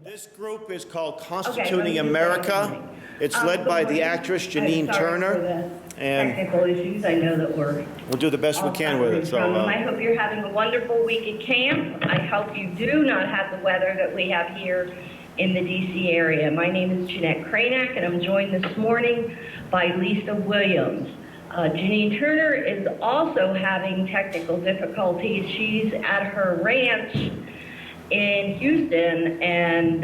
This group is called Constituting America. It's led by the actress Janine Turner, and technical issues. I know that we'll do the best we can with it. So, I hope you're having a wonderful week at camp. I hope you do not have the weather that we have here in the DC area. My name is Jeanette Cranack, and I'm joined this morning by Lisa Williams. Janine Turner is also having technical difficulties. She's at her ranch in Houston, and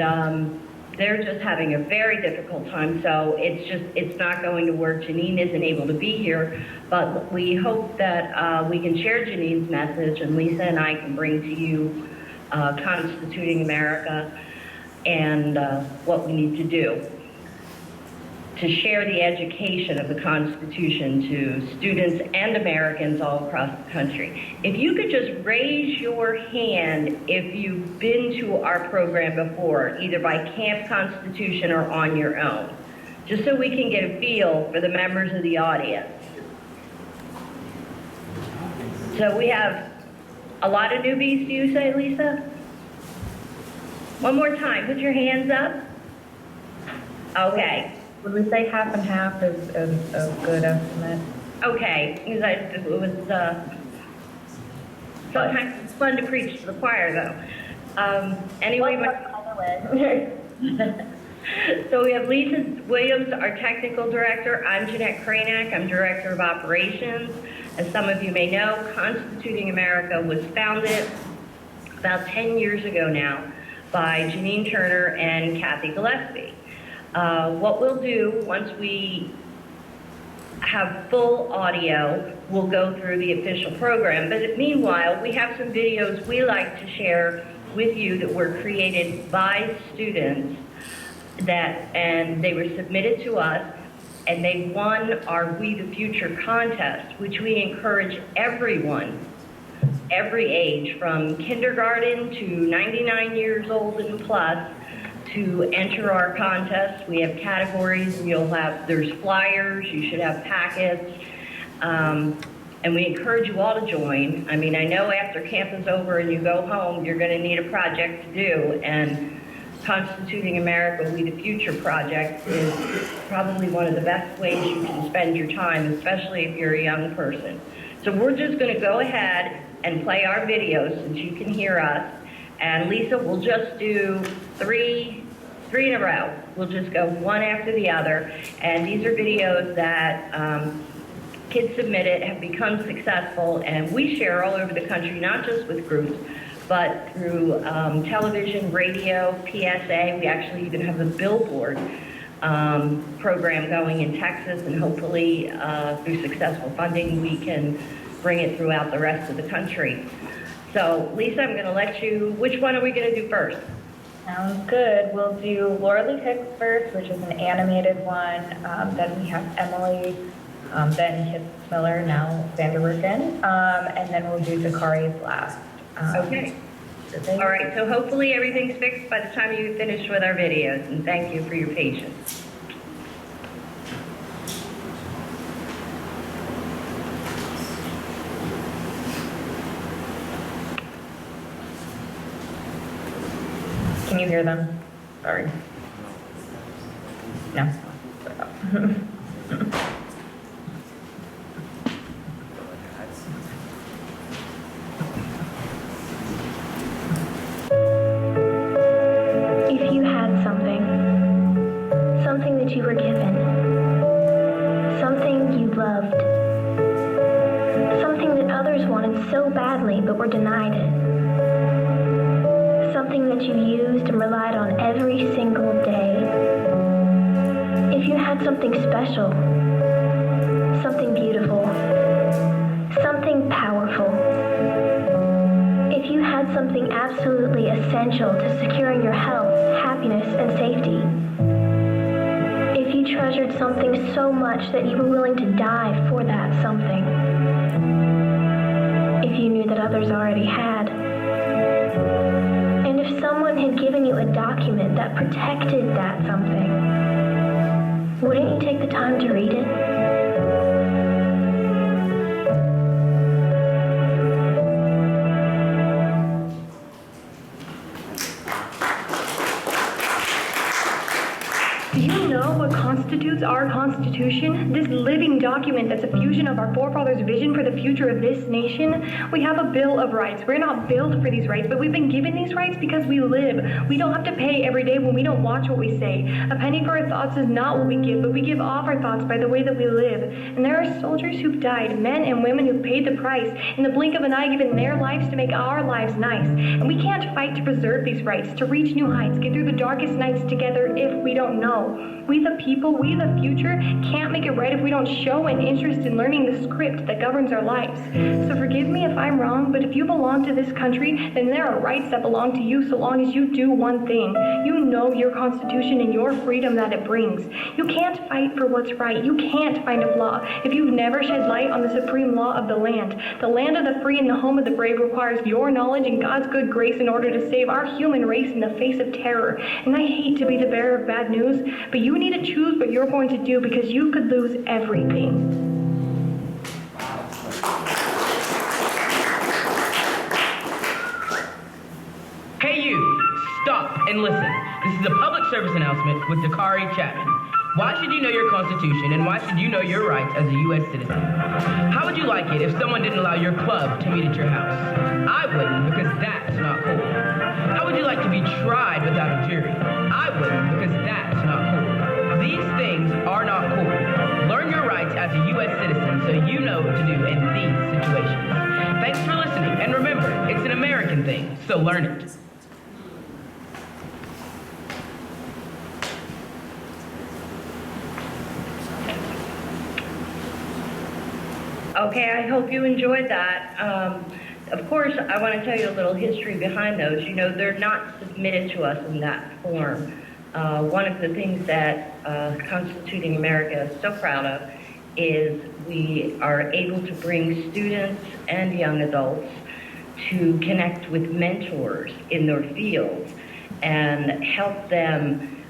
they're just having a very difficult time, so it's not going to work. Janine isn't able to be here, but we hope that we can share Janine's message, and Lisa and I can bring to you Constituting America and what we need to do to share the education of the Constitution to students and Americans all across the country. If you could just raise your hand if you've been to our program before, either by Camp Constitution or on your own, just so we can get a feel for the members of the audience. So we have a lot of newbies, do you say, Lisa? One more time, put your hands up. Okay. Would we say half and half is a good estimate? Okay, because it was, sometimes it's fun to preach to the choir, though. Anyway, so we have Lisa Williams, our technical director. I'm Jeanette Cranack. I'm director of operations. As some of you may know, Constituting America was founded about 10 years ago now by Janine Turner and Kathy Gillespie. What we'll do once we have full audio, we'll go through the official program. But meanwhile, we have some videos we like to share with you that were created by students and they were submitted to us, and they won our We the Future contest, which we encourage everyone, every age, from kindergarten to 99 years old and plus, to enter our contest. We have categories. There's flyers, you should have packets, and we encourage you all to join. I mean, I know after camp is over and you go home, you're gonna need a project to do, and Constituting America, We the Future project is probably one of the best ways you can spend your time, especially if you're a young person. So we're just gonna go ahead and play our videos since you can hear us. And Lisa, we'll just do three in a row. We'll just go one after the other. And these are videos that kids submitted, have become successful, and we share all over the country, not just with groups, but through television, radio, PSA. We actually even have a billboard program going in Texas, and hopefully through successful funding, we can bring it throughout the rest of the country. So, Lisa, I'm going to let you, which one are we going to do first? Sounds good. We'll do Laura Lee Hicks first, which is an animated one. Then we have Emily, then Hitz Miller, now Vanderwerken, and then we'll do Zakari's last. Okay. All right, so hopefully everything's fixed by the time you finish with our videos, and thank you for your patience. Can you hear them? Sorry. No. If you had something that you were given, something you loved, something that others wanted so badly but were denied it, something that you used and relied on every single day. If you had something special, something beautiful, something powerful, if you had something absolutely essential to securing your health, happiness, and safety, if you treasured something so much that you were willing to die for that something, if you knew that others already had, and if someone had given you a document that protected that something, wouldn't you take the time to read it? constitutes our Constitution, this living document that's a fusion of our forefathers' vision for the future of this nation, we have a Bill of Rights. We're not built for these rights, but we've been given these rights because we live. We don't have to pay every day when we don't watch what we say. A penny for our thoughts is not what we give, but we give off our thoughts by the way that we live. And there are soldiers who've died, men and women who've paid the price, in the blink of an eye given their lives to make our lives nice. And we can't fight to preserve these rights, to reach new heights, get through the darkest nights together if we don't know. We the people, we the future, can't make it right if we don't show an interest in learning the script that governs our lives. So forgive me if I'm wrong, but if you belong to this country, then there are rights that belong to you so long as you do one thing. You know your Constitution and your freedom that it brings. You can't fight for what's right. You can't find a flaw if you've never shed light on the supreme law of the land. The land of the free and the home of the brave requires your knowledge and God's good grace in order to save our human race in the face of terror. And I hate to be the bearer of bad news, but you need to choose what you're going to do because you could lose everything. Hey you, stop and listen. This is a public service announcement with Dakari Chapman. Why should you know your Constitution and why should you know your rights as a U.S. citizen? How would you like it if someone didn't allow your club to meet at your house? I wouldn't, because that's not cool. How would you like to be tried without a jury? I wouldn't, because that's not cool. These things are not cool. Learn your rights as a U.S. citizen so you know what to do in these situations. Thanks for listening, and remember, it's an American thing, so learn it. Okay, I hope you enjoyed that. Of course, I want to tell you a little history behind those. You know, they're not submitted to us in that form. One of the things that Constituting America is so proud of is we are able to bring students and young adults to connect with mentors in their fields and help them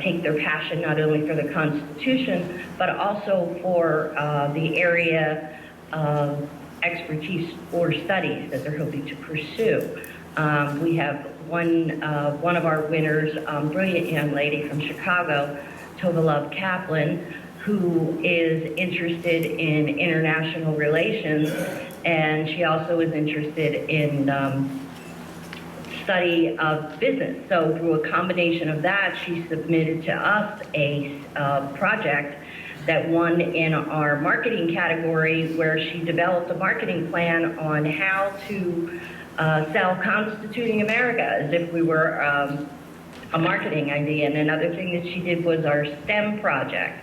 take their passion not only for the Constitution, but also for the area of expertise or studies that they're hoping to pursue. We have one of our winners, brilliant young lady from Chicago, Tova Love Kaplan, who is interested in international relations, and she also is interested in study of business. So through a combination of that, she submitted to us a project that won in our marketing category, where she developed a marketing plan on how to sell Constituting America as if we were a marketing idea. And another thing that she did was our STEM project.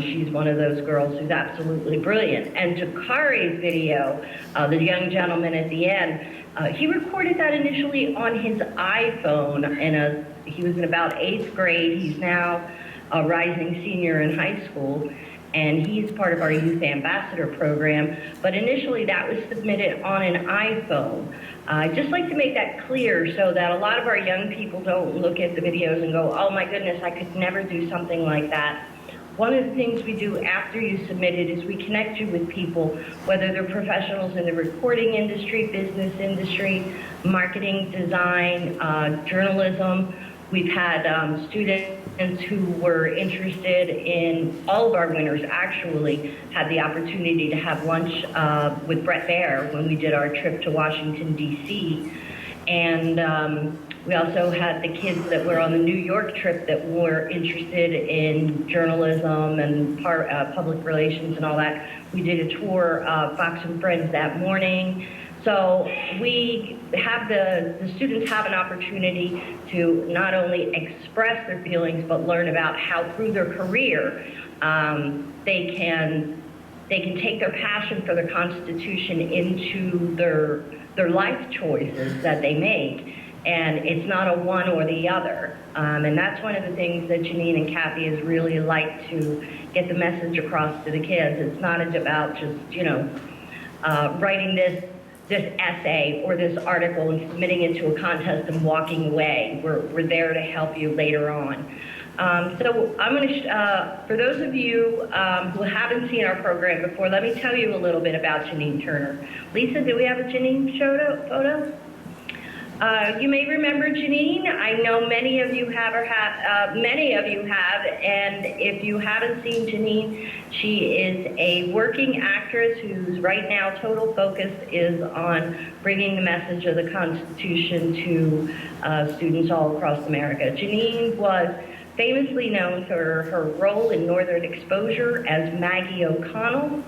She's one of those girls who's absolutely brilliant. And Dakari's video, the young gentleman at the end, he recorded that initially on his iPhone, he was in about 8th grade. He's now a rising senior in high school, and he's part of our Youth Ambassador program. But initially that was submitted on an iPhone. I'd just like to make that clear so that a lot of our young people don't look at the videos and go, oh my goodness, I could never do something like that. One of the things we do after you submit it is we connect you with people, whether they're professionals in the recording industry, business industry, marketing, design, journalism. We've had students who were interested in, all of our winners actually had the opportunity to have lunch with Brett Baer when we did our trip to Washington, D.C. And we also had the kids that were on the New York trip that were interested in journalism and public relations and all that. We did a tour of Fox and Friends that morning. So we have the students have an opportunity to not only express their feelings, but learn about how through their career they can take their passion for the Constitution into their life choices that they make. And it's not a one or the other. And that's one of the things that Janine and Kathy has really liked to get the message across to the kids. It's not about just, writing this essay or this article and submitting it to a contest and walking away. We're there to help you later on. So I'm going to, for those of you who haven't seen our program before, let me tell you a little bit about Janine Turner. Lisa, do we have a Janine photo? You may remember Janine. I know many of you have, and if you haven't seen Janine, she is a working actress whose right now total focus is on bringing the message of the Constitution to students all across America. Janine was famously known for her role in Northern Exposure as Maggie O'Connell.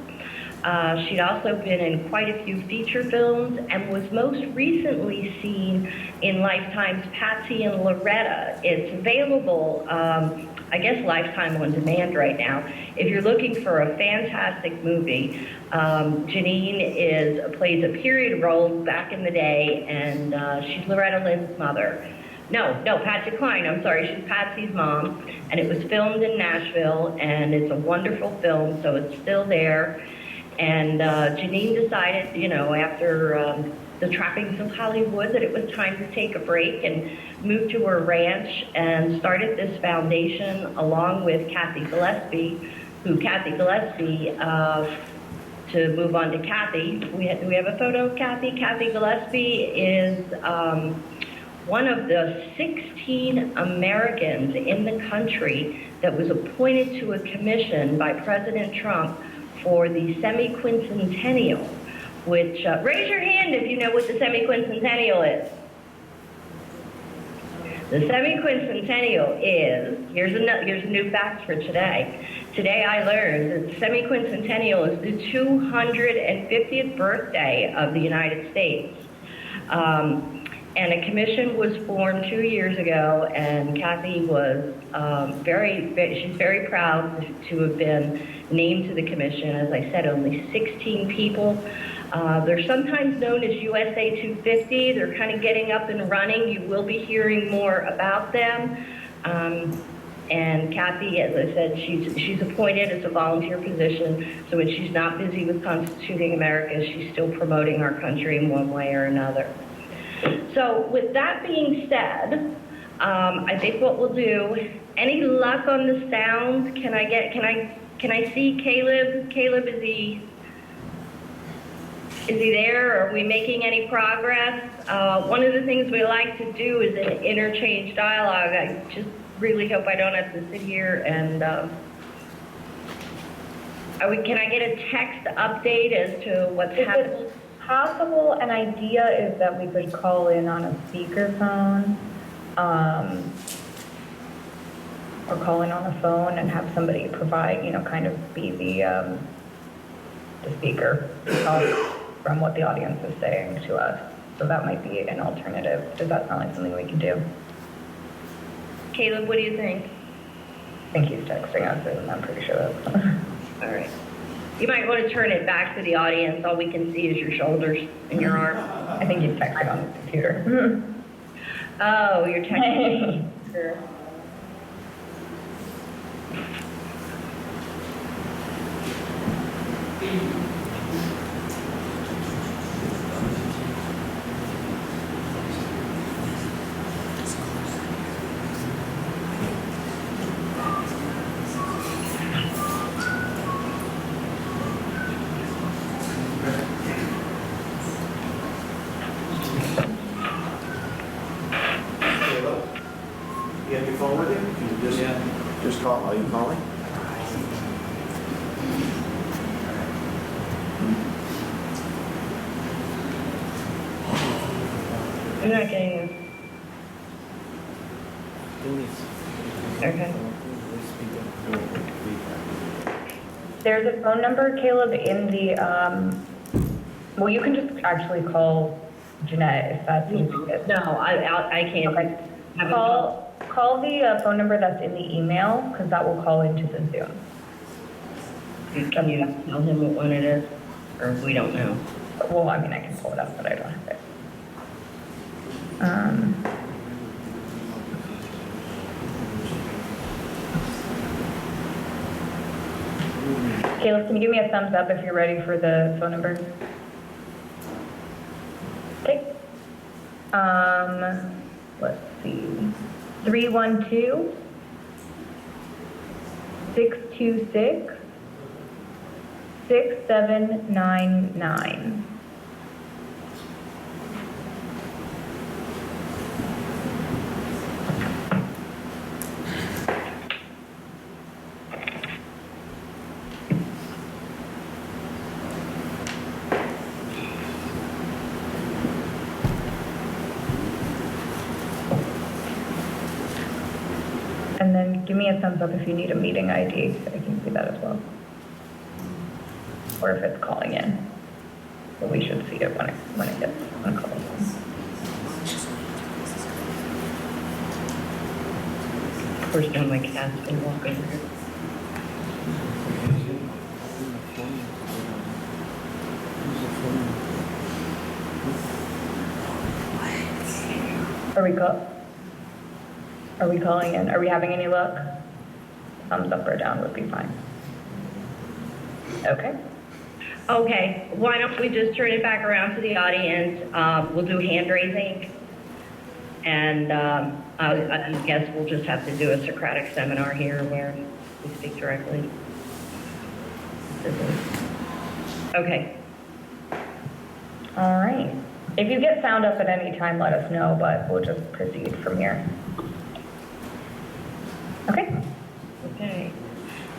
She'd also been in quite a few feature films and was most recently seen in Lifetime's Patsy and Loretta. It's available, I guess, Lifetime on demand right now. If you're looking for a fantastic movie, Janine plays a period role back in the day, and she's Loretta Lynn's mother. No, Patsy Cline, I'm sorry, she's Patsy's mom, and it was filmed in Nashville, and it's a wonderful film, so it's still there. And Janine decided, you know, after the trappings of Hollywood, that it was time to take a break and move to her ranch and started this foundation along with Kathy Gillespie, to move on to Kathy. Do we have a photo of Kathy? Kathy Gillespie is one of the 16 Americans in the country that was appointed to a commission by President Trump for the semi-quincentennial, which, raise your hand if you know what the semi-quincentennial is. The semi-quincentennial is, here's a new fact for today. Today I learned that the semi-quincentennial is the 250th birthday of the United States. And a commission was formed 2 years ago, and Kathy was she's very proud to have been named to the commission. As I said, only 16 people. They're sometimes known as USA 250. They're kind of getting up and running. You will be hearing more about them. And Kathy, as I said, she's appointed as a volunteer position, so when she's not busy with Constituting America, she's still promoting our country in one way or another. So with that being said, I think what we'll do, any luck on the sound? Can I see Caleb? Caleb, is he there? Are we making any progress? One of the things we like to do is an interchange dialogue. I just really hope I don't have to sit here and, can I get a text update as to what's happening? Possible, an idea is that we could call in on a speakerphone, or call in on a phone and have somebody provide, you know, kind of be the speaker from what the audience is saying to us. So that might be an alternative. Does that sound like something we can do? Caleb, what do you think? I think he's texting us, and I'm pretty sure that's... All right. You might want to turn it back to the audience. All we can see is your shoulders and your arms. I think he's texting on his computer. Oh, you're texting. Sure. You have your phone with you? Can you just call? Are you calling? I'm not getting you. Okay. There's a phone number, Caleb, in the, well, you can just actually call Jeanette if that's easiest. No, I can't. Okay. Call the phone number that's in the email, because that will call into the Zoom. Can you tell him what one it is? Or we don't know? Well, I mean, I can pull it up, but I don't have it. Caleb, can you give me a thumbs up if you're ready for the phone number? Okay. Let's see. 312-626-6799. give me a thumbs up if you need a meeting ID. I can see that as well. Or if it's calling in. But we should see it when it gets called in. Of course, now my cat's been walking here. Are we calling in? Are we having any luck? Thumbs up or down would be fine. Okay. Okay, why don't we just turn it back around to the audience? We'll do hand raising. And I guess we'll just have to do a Socratic Seminar here where we speak directly. Okay. All right. If you get sound up at any time, let us know, but we'll just proceed from here. Okay. Okay.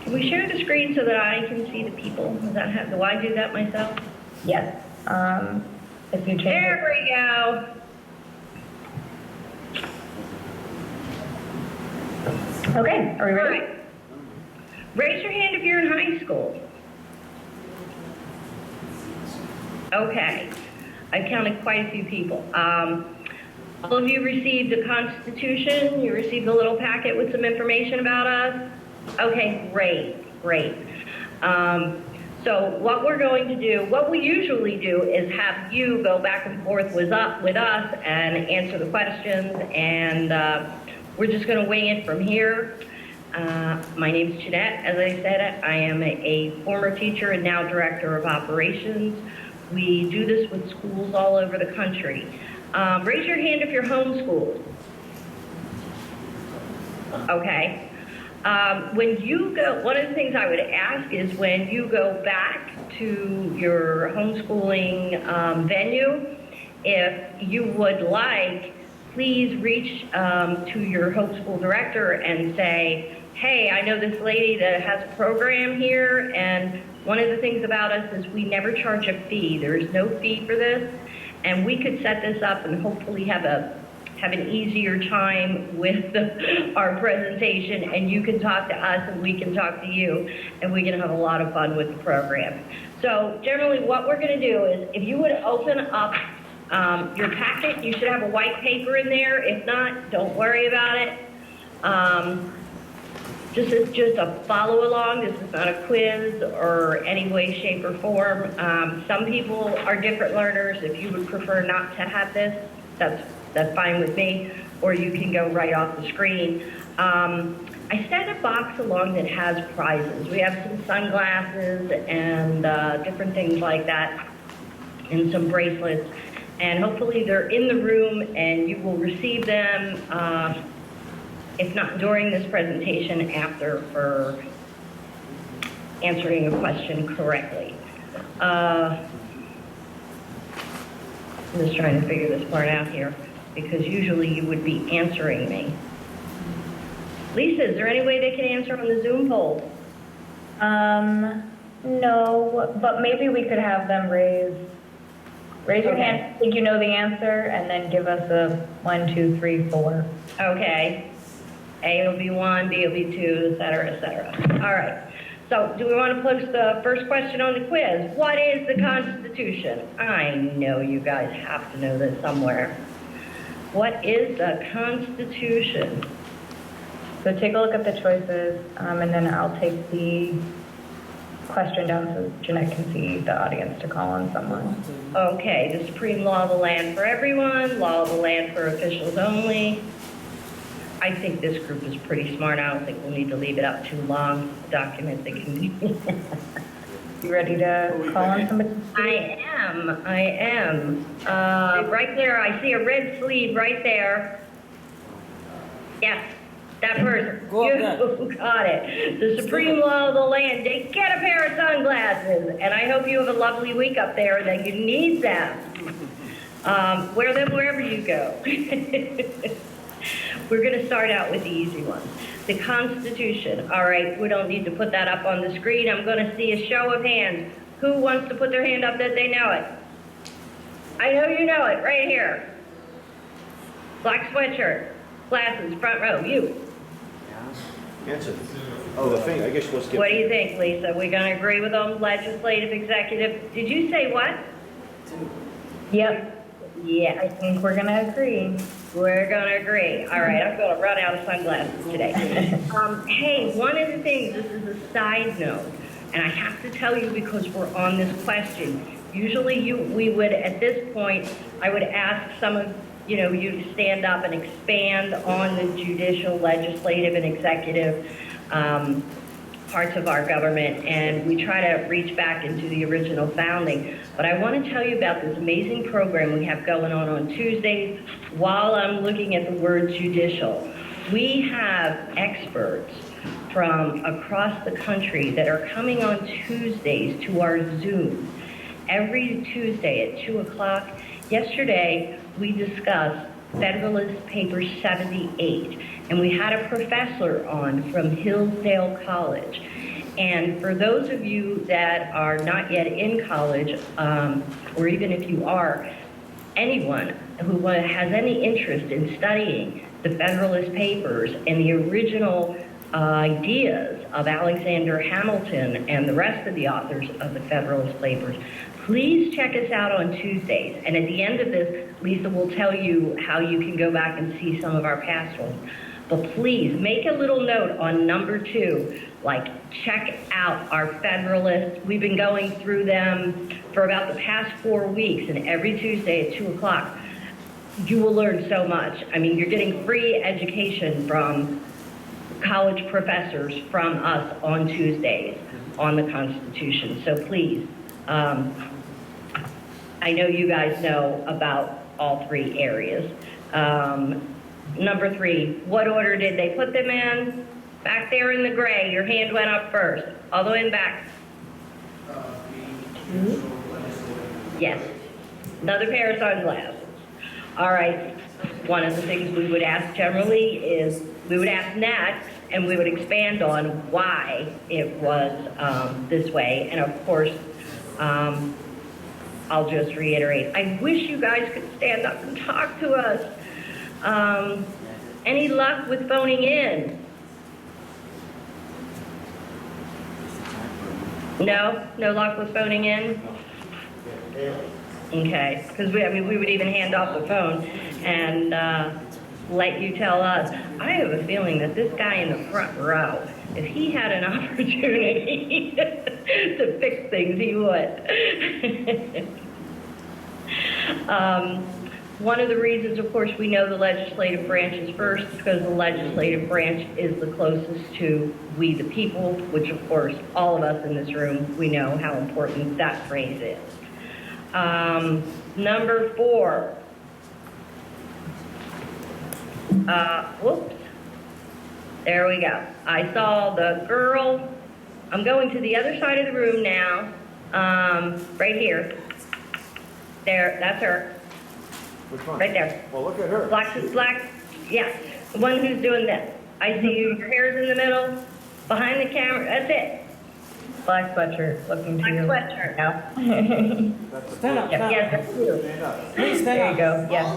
Can we share the screen so that I can see the people? Do I do that myself? Yes. If you change There we go. Okay, are we All ready? right. Raise your hand if you're in high school. Okay. I counted quite a few people. All of you received the Constitution. You received a little packet with some information about us. Okay, great. So what we're going to do, what we usually do is have you go back and forth with us and answer the questions, and we're just going to wing it from here. My name is Jeanette. As I said, I am a former teacher and now director of operations. We do this with schools all over the country. Raise your hand if you're homeschooled. Okay. When you go, one of the things I would ask is when you go back to your homeschooling venue, if you would like, please reach to your homeschool director and say, hey, I know this lady that has a program here, and one of the things about us is we never charge a fee. There is no fee for this, and we could set this up and hopefully have an easier time with our presentation, and you can talk to us and we can talk to you, and we can have a lot of fun with the program. So generally what we're going to do is if you would open up your packet, you should have a white paper in there. If not, don't worry about it. This is just a follow along. This is not a quiz or any way, shape, or form. Some people are different learners. If you would prefer not to have this, that's fine with me, or you can go right off the screen. I set a box along that has prizes. We have some sunglasses and different things like that, and some bracelets, and hopefully they're in the room and you will receive them, if not during this presentation, after, for answering a question correctly. I'm just trying to figure this part out here, because usually you would be answering me. Lisa, is there any way they can answer on the Zoom poll? No, but maybe we could have them raise your Okay. hand, think you know the answer, and then give us a 1, 2, 3, 4. Okay. A will be 1, B will be 2, et cetera, et cetera. All right. So do we want to post the first question on the quiz? What is the Constitution? I know you guys have to know this somewhere. What is the Constitution? So take a look at the choices, and then I'll take the question down so Jeanette can see the audience to call on someone. Okay, the supreme law of the land for everyone, law of the land for officials only. I think this group is pretty smart. I don't think we'll need to leave it up too long. Document that can be. You ready to call on somebody? I am. Right there, I see a red sleeve right there. Yes, that person. You got it. The supreme law of the land. They get a pair of sunglasses, and I hope you have a lovely week up there, that you need them. Wear them wherever you go. We're going to start out with the easy one. The Constitution. All right, we don't need to put that up on the screen. I'm going to see a show of hands. Who wants to put their hand up that they know it? I know you know it, right here. Black sweatshirt, glasses, front row, you. Answer. Oh, the thing, I guess we'll skip. What do you think, Lisa? We gonna agree with them, legislative, executive? Did you say what? Yep, I Yeah, think we're gonna agree. we're gonna agree. All right, I'm gonna run out of sunglasses today. Hey, one of the things, this is a side note, and I have to tell you because we're on this question. Usually we would, at this point, I would ask some of, you to stand up and expand on the judicial, legislative, and executive parts of our government, and we try to reach back into the original founding. But I want to tell you about this amazing program we have going on Tuesdays. While I'm looking at the word judicial, we have experts from across the country that are coming on Tuesdays to our Zoom every Tuesday at 2 o'clock. Yesterday, we discussed Federalist Paper 78, and we had a professor on from Hillsdale College. And for those of you that are not yet in college, or even if you are, anyone who has any interest in studying the Federalist Papers and the original ideas of Alexander Hamilton and the rest of the authors of the Federalist Papers, please check us out on Tuesdays. And at the end of this, Lisa will tell you how you can go back and see some of our past ones. But please make a little note on number 2, like check out our Federalists. We've been going through them for about the past 4 weeks, and every Tuesday at 2 o'clock, you will learn so much. I mean, you're getting free education from college professors from us on Tuesdays on the Constitution. So please, I know you guys know about all 3 areas. Number 3, what order did they put them in? Back there in the gray, your hand went up first, all the way in back. Yes, another pair of sunglasses. All right, one of the things we would ask generally is, we would ask next, and we would expand on why it was this way. And of course, I'll just reiterate, I wish you guys could stand up and talk to us. Any luck with phoning in? No? No luck with phoning in? Okay, because we would even hand off the phone and let you tell us. I have a feeling that this guy in the front row, if he had an opportunity to fix things, he would. One of the reasons, of course, we know the legislative branch is first is because the legislative branch is the closest to we the people, which, of course, all of us in this room, we know how important that phrase is. Number 4. Whoops. There we go. I saw the girl. I'm going to the other side of the room now. Right here. There, that's her. Which one? Right there. Well, look at her. Black, yeah. The one who's doing this. I see you, your hair's in the middle, behind the camera, that's it. Black sweatshirt, looking to Black you. sweatshirt. No. Stand up, stand Yes, up. that's you. Stand up. Please There you stand up. go, yes.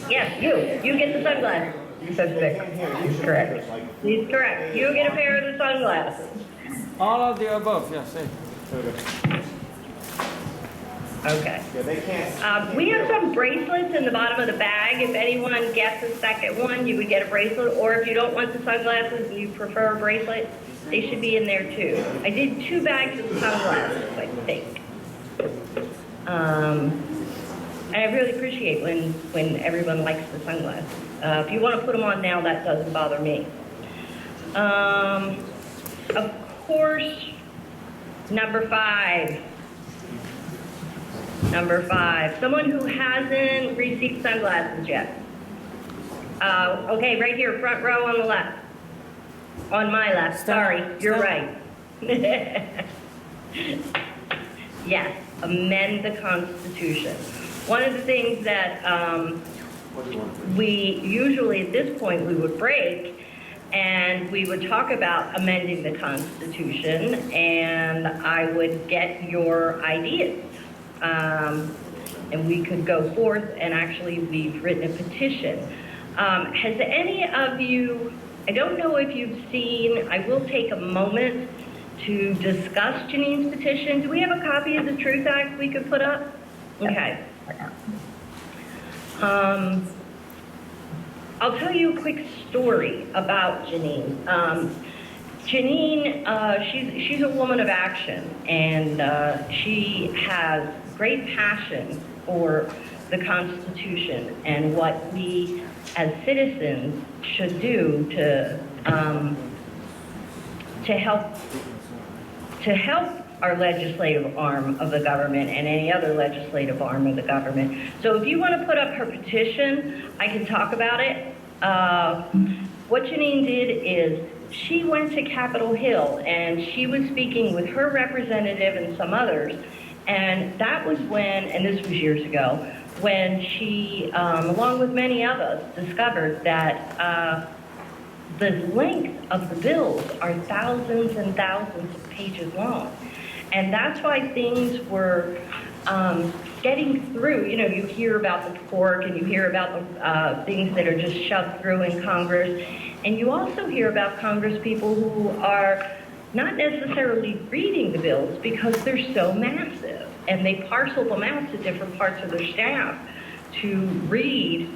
Yes, you get the sunglasses. You said 6, correct. He's correct. You get a pair of the sunglasses. All of the above, yes. Say. Okay. Yeah, they can't. We have some bracelets in the bottom of the bag. If anyone gets a second one, you would get a bracelet. Or if you don't want the sunglasses and you prefer a bracelet, they should be in there too. I did 2 bags of sunglasses, I think. And I really appreciate when everyone likes the sunglasses. If you want to put them on now, that doesn't bother me. Of course, number 5. Number 5, someone who hasn't received sunglasses yet. Okay, right here, front row on the left. On my left, sorry, you're right. Yes, amend the Constitution. One of the things that we usually at this point we would break and we would talk about amending the Constitution, and I would get your ideas. And we could go forth, and actually we've written a petition. Has any of you I don't know if you've seen, I will take a moment to discuss Janine's petition. Do we have a copy of the Truth Act we could put up? Okay. I'll tell you a quick story about Janine. Janine, she's a woman of action, and she has great passion for the Constitution and what we as citizens should do to help our legislative arm of the government and any other legislative arm of the government. So if you want to put up her petition, I can talk about it. What Janine did is she went to Capitol Hill and she was speaking with her representative and some others. And that was when, and this was years ago, when she, along with many of us, discovered that the length of the bills are thousands and thousands of pages long. And that's why things were getting through. You know, you hear about the pork and you hear about the things that are just shoved through in Congress. And you also hear about Congress people who are not necessarily reading the bills because they're so massive. And they parcel them out to different parts of their staff to read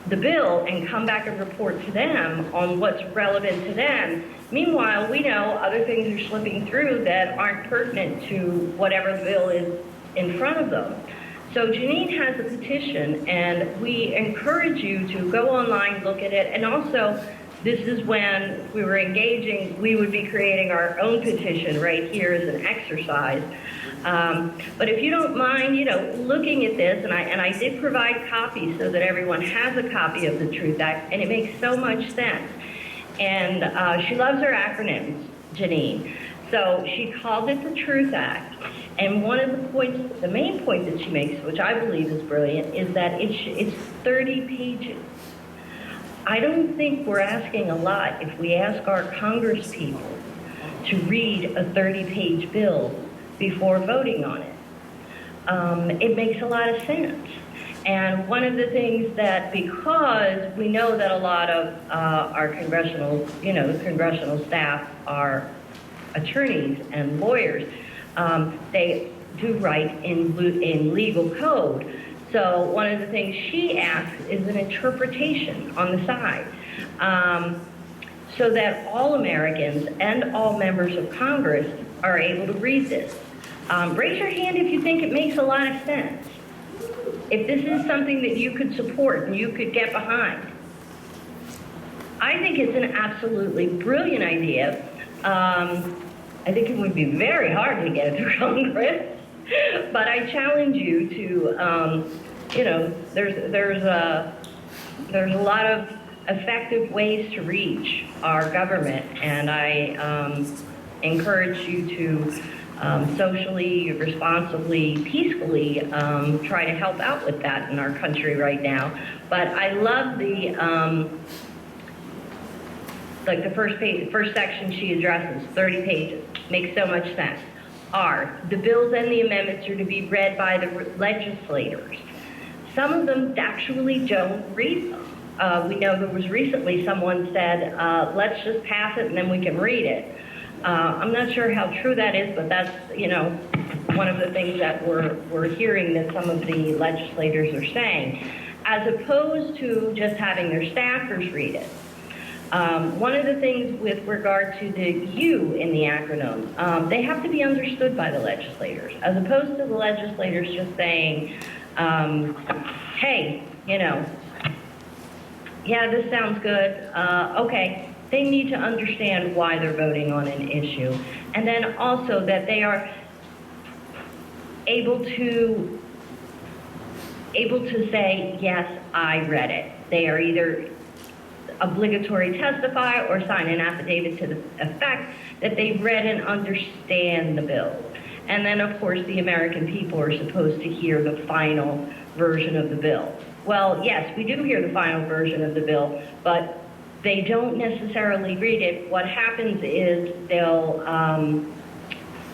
the bill and come back and report to them on what's relevant to them. Meanwhile, we know other things are slipping through that aren't pertinent to whatever the bill is in front of them. So Janine has a petition, and we encourage you to go online, look at it, and also this is when we were engaging, we would be creating our own petition right here as an exercise. But if you don't mind, you know, looking at this, and I did provide copies so that everyone has a copy of the Truth Act, and it makes so much sense. And she loves her acronyms, Janine. So she called it the Truth Act. And one of the points, the main point that she makes, which I believe is brilliant, is that it's 30 pages. I don't think we're asking a lot if we ask our Congress people to read a 30-page bill before voting on it. It makes a lot of sense. And one of the things that, because we know that a lot of our congressional staff are attorneys and lawyers, they do write in legal code. So one of the things she asks is an interpretation on the side, so that all Americans and all members of Congress are able to read this. Raise your hand if you think it makes a lot of sense. If this is something that you could support and you could get behind. I think it's an absolutely brilliant idea. I think it would be very hard to get it through Congress, but I challenge you to, you know, there's a lot of effective ways to reach our government, and I encourage you to socially, responsibly, peacefully try to help out with that in our country right now. But I love the like the first section she addresses, 30 pages, makes so much sense. The bills and the amendments are to be read by the legislators. Some of them actually don't read them. We know there was recently someone said, let's just pass it and then we can read it. I'm not sure how true that is, but that's, you know, one of the things that we're hearing that some of the legislators are saying, as opposed to just having their staffers read it. One of the things with regard to the U in the acronym, they have to be understood by the legislators, as opposed to the legislators just saying, hey, you know, yeah, this sounds good, okay. They need to understand why they're voting on an issue. And then also that they are able to say, yes, I read it. They are either obligatory to testify or sign an affidavit to the effect that they've read and understand the bill. And then, of course, the American people are supposed to hear the final version of the bill. Well, yes, we do hear the final version of the bill, but they don't necessarily read it. What happens is they'll,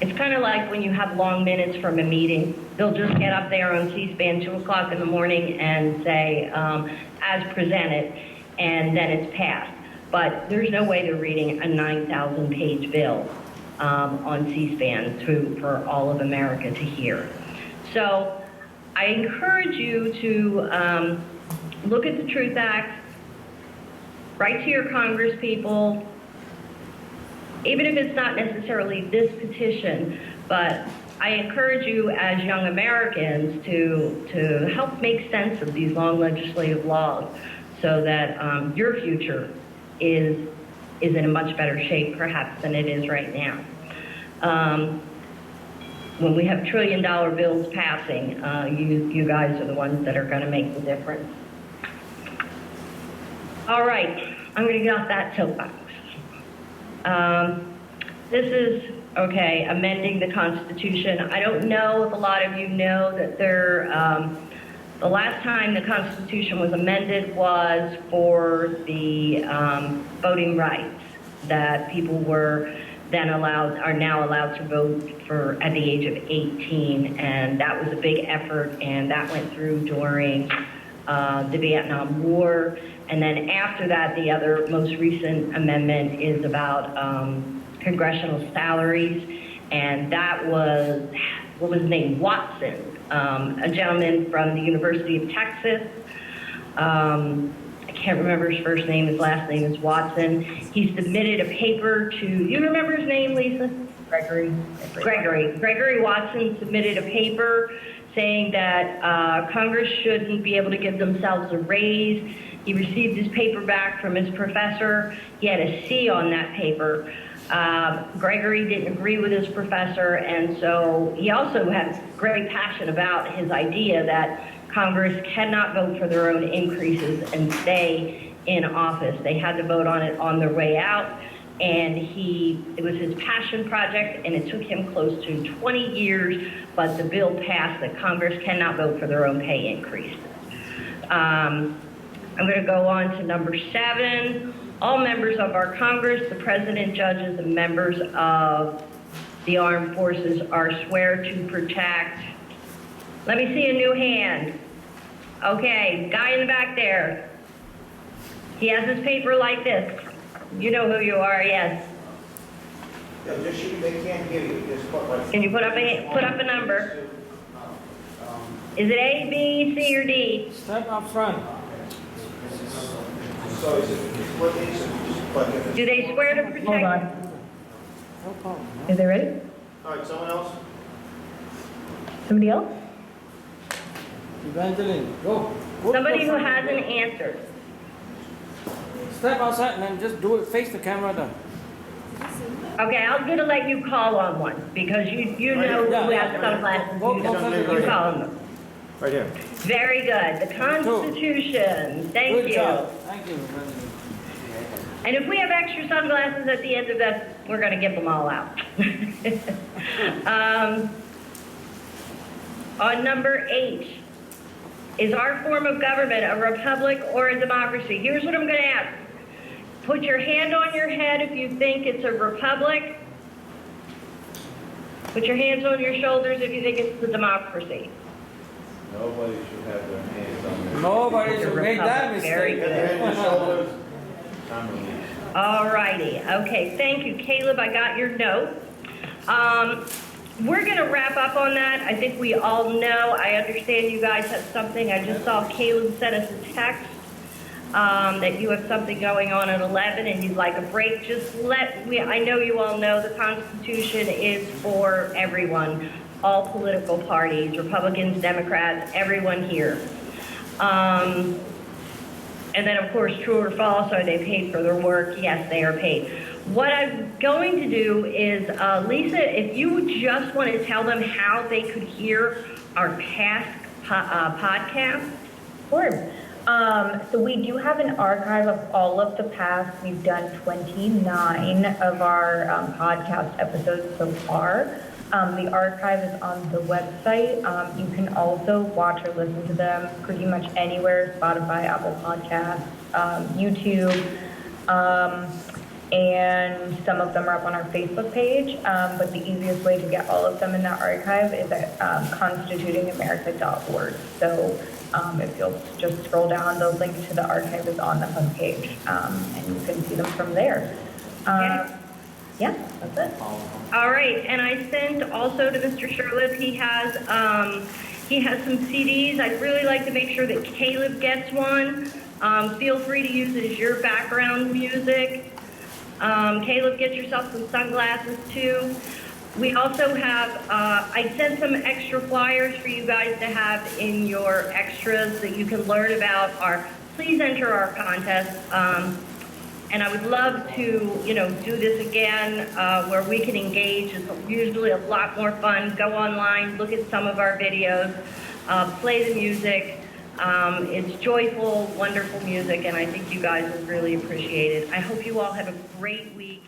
it's kind of like when you have long minutes from a meeting, they'll just get up there on C-SPAN 2 o'clock in the morning and say, as presented, and then it's passed. but there's no way they're reading a 9,000-page bill on C-SPAN for all of America to hear. So I encourage you to look at the Truth Act, write to your Congress people, even if it's not necessarily this petition, but I encourage you as young Americans to help make sense of these long legislative laws so that your future is in a much better shape perhaps than it is right now. When we have $1 trillion bills passing, you guys are the ones that are going to make the difference. All right, I'm going to get off that soapbox. This is, okay, amending the Constitution. I don't know if a lot of you know that the last time the Constitution was amended was for the voting rights, that people were then are now allowed to vote at the age of 18, and that was a big effort, and that went through during the Vietnam War. And then after that, the other most recent amendment is about congressional salaries, and that was, what was his name, Watson, a gentleman from the University of Texas. I can't remember his first name, his last name is Watson. He submitted a paper to, you remember his name, Lisa? Gregory Watson submitted a paper saying that Congress shouldn't be able to give themselves a raise. He received his paper back from his professor. He had a C on that paper. Gregory didn't agree with his professor, and so he also had great passion about his idea that Congress cannot vote for their own increases and stay in office. They had to vote on it on their way out, and it was his passion project, and it took him close to 20 years, but the bill passed that Congress cannot vote for their own pay increases. I'm going to go on to number 7. All members of our Congress, the President, judges, and members of the armed forces are swear to protect. Let me see a new hand. Okay, guy in the back there. He has his paper like this. You know who you are, yes. Yeah, just shoot, they can't hear you. Just put like. Can you put up a number? Is it A, B, C, or D? Step up front. So is it, what is it? Just plug it in. Do they swear to protect? Hold on. No problem. Is they ready? All right, someone else? Somebody else? Evangeline, go. Somebody who hasn't answered. Step outside and then just do it. Face the camera then. Okay, I'm gonna let you call on one because you know who has sunglasses. You call on them. Right here. Very good. The Constitution. Thank Good you. job. Thank you, Evangeline. And if we have extra sunglasses at the end of this, we're gonna give them all out. On number 8, is our form of government a republic or a democracy? Here's what I'm gonna ask. Put your hand on your head if you think it's a republic. Put your hands on your shoulders if you think it's a democracy. Nobody should have their hands on their. Nobody should make that Very mistake. good. Hand on your shoulders. Time release. All righty. Okay, thank you, Caleb. I got your note. We're going to wrap up on that. I think we all know. I understand you guys have something. I just saw Caleb sent us a text that you have something going on at 11 and you'd like a break. Just I know you all know the Constitution is for everyone, all political parties, Republicans, Democrats, everyone here. And then, of course, true or false, are they paid for their work? Yes, they are paid. What I'm going to do is, Lisa, if you just want to tell them how they could hear our past podcast. Sure. So we do have an archive of all of the past. We've done 29 of our podcast episodes so far. The archive is on the website. You can also watch or listen to them pretty much anywhere, Spotify, Apple Podcasts, YouTube, and some of them are up on our Facebook page. But the easiest way to get all of them in that archive is at constitutingamerica.org. So If you'll just scroll down, the link to the archive is on the homepage, and you can see them from there. Yeah, that's it. All right, and I sent also to Mr. Sherlip, he has some CDs. I'd really like to make sure that Caleb gets one. Feel free to use it as your background music. Caleb, get yourself some sunglasses too. We also have, I sent some extra flyers for you guys to have in your extras that you can learn about please enter our contest. And I would love to, do this again where we can engage. It's usually a lot more fun. Go online, look at some of our videos, play the music. It's joyful, wonderful music, and I think you guys will really appreciate it. I hope you all have a great week.